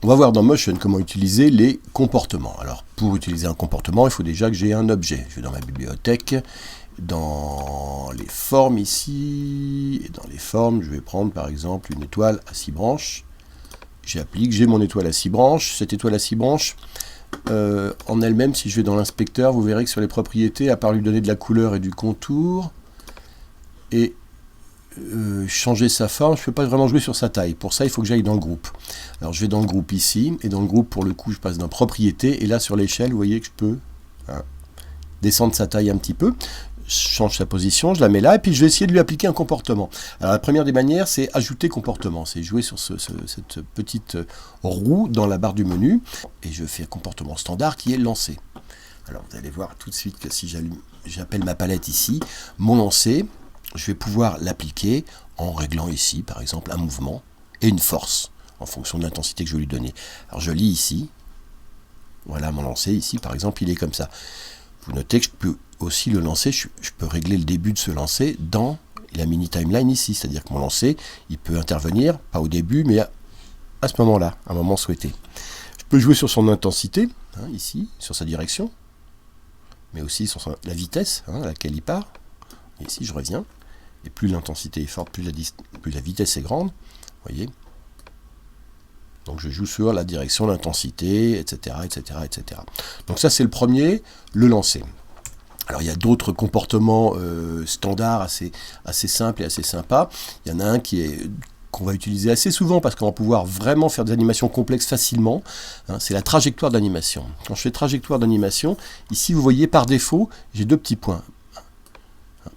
On va voir dans Motion comment utiliser les comportements. Alors, pour utiliser un comportement, il faut déjà que j'ai un objet. Je vais dans ma bibliothèque, dans les formes ici, et dans les formes, je vais prendre par exemple une étoile à 6 branches. J'applique, j'ai mon étoile à 6 branches. Cette étoile à 6 branches, en elle-même, si je vais dans l'inspecteur, vous verrez que sur les propriétés, à part lui donner de la couleur et du contour, et changer sa forme, je ne peux pas vraiment jouer sur sa taille. Pour ça, il faut que j'aille dans le groupe. Alors, je vais dans le groupe ici, et dans le groupe, pour le coup, je passe dans propriété, et là, sur l'échelle, vous voyez que je peux descendre sa taille un petit peu. Je change sa position, je la mets là, et puis je vais essayer de lui appliquer un comportement. Alors, la première des manières, c'est ajouter comportement. C'est jouer sur cette petite roue dans la barre du menu, et je fais un comportement standard qui est lancer. Alors, vous allez voir tout de suite que si j'appelle ma palette ici, mon lancer, je vais pouvoir l'appliquer en réglant ici, par exemple, un mouvement et une force, en fonction de l'intensité que je vais lui donner. Alors je lis ici, voilà mon lancer ici, par exemple, il est comme ça. Vous notez que je peux aussi le lancer, je peux régler le début de ce lancer dans la mini timeline ici, c'est-à-dire que mon lancer, il peut intervenir, pas au début, mais à ce moment-là, à un moment souhaité. Je peux jouer sur son intensité, ici, sur sa direction, mais aussi sur la vitesse à laquelle il part. Et ici, je reviens. Et plus l'intensité est forte, plus la vitesse est grande. Vous voyez. Donc je joue sur la direction, l'intensité, etc., etc., etc. Donc ça, c'est le premier, le lancer. Alors il y a d'autres comportements standards assez simples et assez sympas. Il y en a un qu'on va utiliser assez souvent parce qu'on va pouvoir vraiment faire des animations complexes facilement. C'est la trajectoire d'animation. Quand je fais trajectoire d'animation, ici, vous voyez, par défaut, j'ai deux petits points.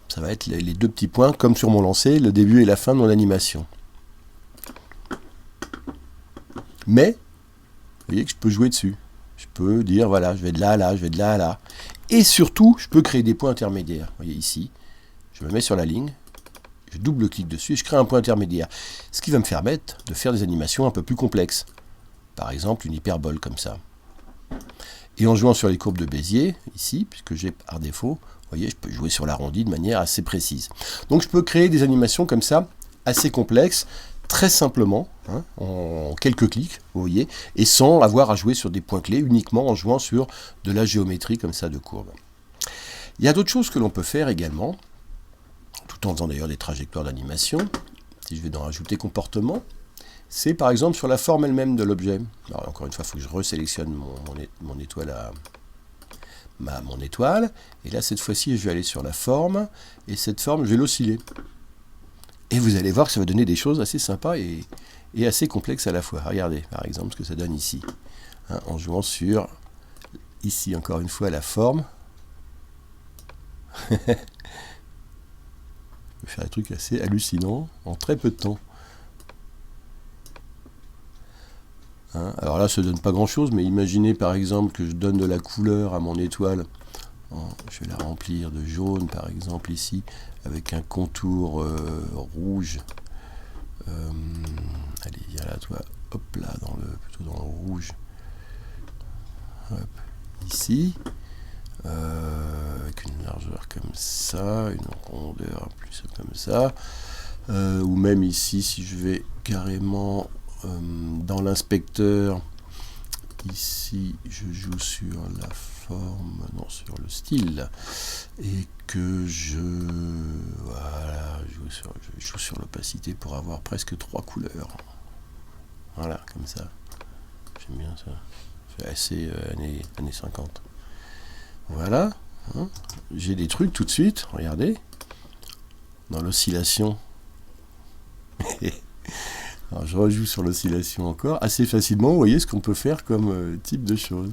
Ça va être les deux petits points, comme sur mon lancer, le début et la fin de mon animation. Mais, vous voyez que je peux jouer dessus. Je peux dire, voilà, je vais de là à là, je vais de là à là. Et surtout, je peux créer des points intermédiaires. Vous voyez ici, je me mets sur la ligne, je double-clique dessus et je crée un point intermédiaire. Ce qui va me permettre de faire des animations un peu plus complexes. Par exemple, une hyperbole comme ça. Et en jouant sur les courbes de Bézier, ici, puisque j'ai par défaut, vous voyez, je peux jouer sur l'arrondi de manière assez précise. Donc je peux créer des animations comme ça, assez complexes, très simplement, en quelques clics, vous voyez, et sans avoir à jouer sur des points clés, uniquement en jouant sur de la géométrie comme ça de courbes. Il y a d'autres choses que l'on peut faire également, tout en faisant d'ailleurs des trajectoires d'animation. Si je vais dans Ajouter comportement, c'est par exemple sur la forme elle-même de l'objet. Alors encore une fois, il faut que je resélectionne mon étoile à... mon étoile, et là cette fois-ci je vais aller sur la forme, et cette forme je vais l'osciller. Et vous allez voir que ça va donner des choses assez sympas et assez complexes à la fois. Regardez par exemple ce que ça donne ici, en jouant sur, ici encore une fois, la forme. Je peux faire des trucs assez hallucinants en très peu de temps. Alors là, ça ne donne pas grand-chose, mais imaginez par exemple que je donne de la couleur à mon étoile. Je vais la remplir de jaune, par exemple, ici, avec un contour rouge. Allez, viens là, toi. Hop là, plutôt dans le rouge. Hop, ici. Avec une largeur comme ça, une rondeur plus comme ça. Ou même ici, si je vais carrément dans l'inspecteur, ici, je joue sur la forme, non, sur le style, et que voilà, je joue sur l'opacité pour avoir presque 3 couleurs. Voilà, comme ça. J'aime bien ça. C'est assez années 50. Voilà. J'ai des trucs tout de suite, regardez. Dans l'oscillation. Alors, je rejoue sur l'oscillation encore, assez facilement. Vous voyez ce qu'on peut faire comme type de choses.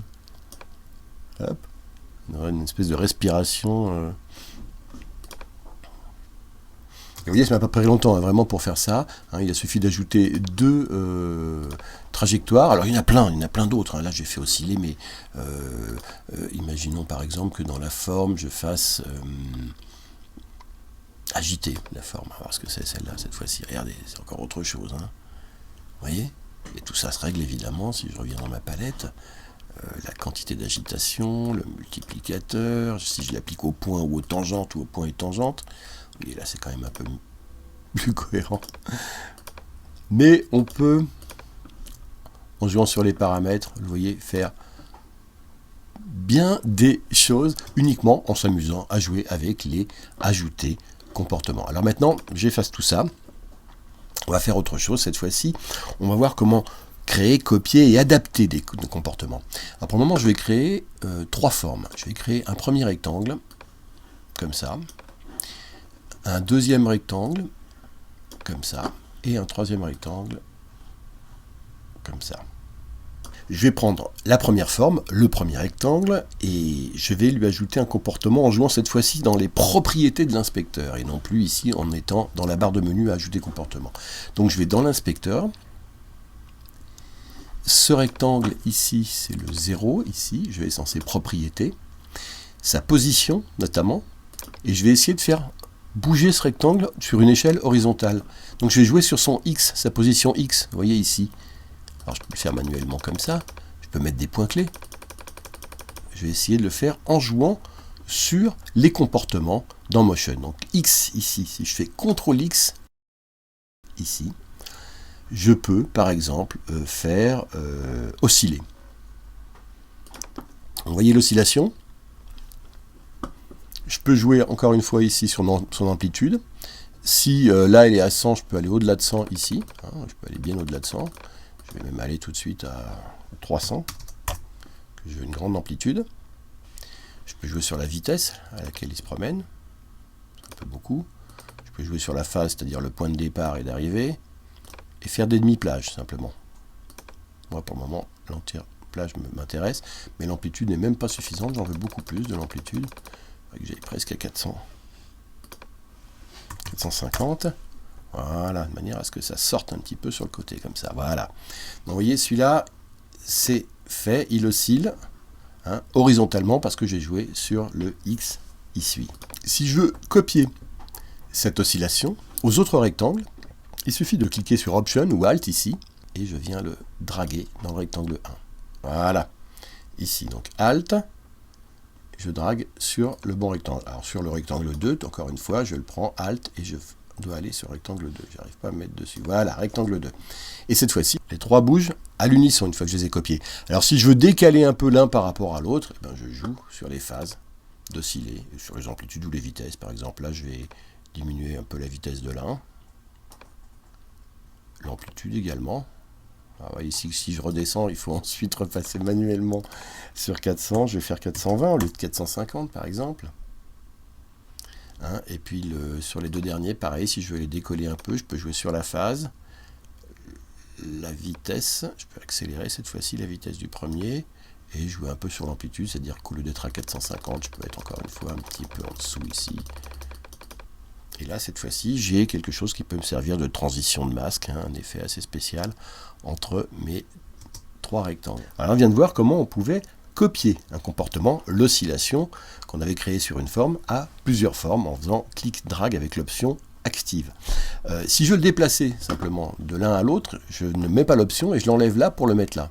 Hop. On aura une espèce de respiration. Et vous voyez, ça m'a pas pris longtemps, vraiment, pour faire ça. Il a suffi d'ajouter 2 trajectoires. Alors, il y en a plein d'autres. Là, j'ai fait osciller, mais imaginons par exemple que dans la forme, je fasse agiter la forme. On va voir ce que c'est celle-là, cette fois-ci. Regardez, c'est encore autre chose. Vous voyez? Et tout ça se règle évidemment, si je reviens dans ma palette. La quantité d'agitation, le multiplicateur, si je l'applique au point ou aux tangentes ou au point et tangente. Et là, c'est quand même un peu plus cohérent. Mais on peut en jouant sur les paramètres, vous voyez, faire bien des choses uniquement en s'amusant à jouer avec les ajoutés comportements. Alors maintenant, j'efface tout ça. On va faire autre chose cette fois-ci. On va voir comment créer, copier et adapter des comportements. Alors pour le moment, je vais créer 3 formes. Je vais créer un premier rectangle, comme ça, un deuxième rectangle, comme ça, et un troisième rectangle, comme ça. Je vais prendre la première forme, le premier rectangle, et je vais lui ajouter un comportement en jouant cette fois-ci dans les propriétés de l'inspecteur, et non plus ici en étant dans la barre de menu à ajouter comportement. Donc je vais dans l'inspecteur. Ce rectangle ici, c'est le 0, ici, je vais dans ses propriétés, sa position notamment, et je vais essayer de faire bouger ce rectangle sur une échelle horizontale. Donc je vais jouer sur son X, sa position X, vous voyez ici. Alors je peux le faire manuellement comme ça, je peux mettre des points clés. Je vais essayer de le faire en jouant sur les comportements dans Motion. Donc X ici, si je fais CTRL X ici, je peux par exemple faire osciller. Vous voyez l'oscillation? Je peux jouer encore une fois ici sur son amplitude. Si là elle est à 100, je peux aller au-delà de 100 ici. Hein, je peux aller bien au-delà de 100. Je vais même aller tout de suite à 300. Je veux une grande amplitude. Je peux jouer sur la vitesse à laquelle il se promène. Un peu beaucoup. Je peux jouer sur la phase, c'est-à-dire le point de départ et d'arrivée. Et faire des demi-plages simplement. Moi pour le moment, l'entière plage m'intéresse. Mais l'amplitude n'est même pas suffisante. J'en veux beaucoup plus de l'amplitude. J'aille presque à 400. 450. Voilà, de manière à ce que ça sorte un petit peu sur le côté, comme ça. Voilà. Donc, vous voyez, celui-là, c'est fait. Il oscille horizontalement parce que j'ai joué sur le X ici. Si je veux copier cette oscillation aux autres rectangles, il suffit de cliquer sur Option ou Alt ici, et je viens le draguer dans le rectangle 1. Voilà. Ici, donc Alt, je drague sur le bon rectangle. Alors sur le rectangle 2, encore une fois, je le prends Alt et je dois aller sur rectangle 2. J'arrive pas à me mettre dessus. Voilà, rectangle 2. Et cette fois-ci, les 3 bougent à l'unisson une fois que je les ai copiés. Alors si je veux décaler un peu l'un par rapport à l'autre, eh ben, je joue sur les phases d'osciller, sur les amplitudes ou les vitesses. Par exemple, là, je vais diminuer un peu la vitesse de l'un. L'amplitude également. Alors, ici, si je redescends, il faut ensuite repasser manuellement sur 400. Je vais faire 420 au lieu de 450, par exemple. Et puis, sur les deux derniers, pareil, si je veux les décoller un peu, je peux jouer sur la phase, la vitesse. Je peux accélérer cette fois-ci la vitesse du premier et jouer un peu sur l'amplitude, c'est-à-dire qu'au lieu d'être à 450, je peux être encore une fois un petit peu en dessous ici. Et là, cette fois-ci, j'ai quelque chose qui peut me servir de transition de masque, un effet assez spécial entre mes 3 rectangles. Alors, on vient de voir comment on pouvait copier un comportement, l'oscillation, qu'on avait créé sur une forme, à plusieurs formes en faisant clic-drag avec l'option active. Si je veux le déplacer simplement de l'un à l'autre, je ne mets pas l'option et je l'enlève là pour le mettre là.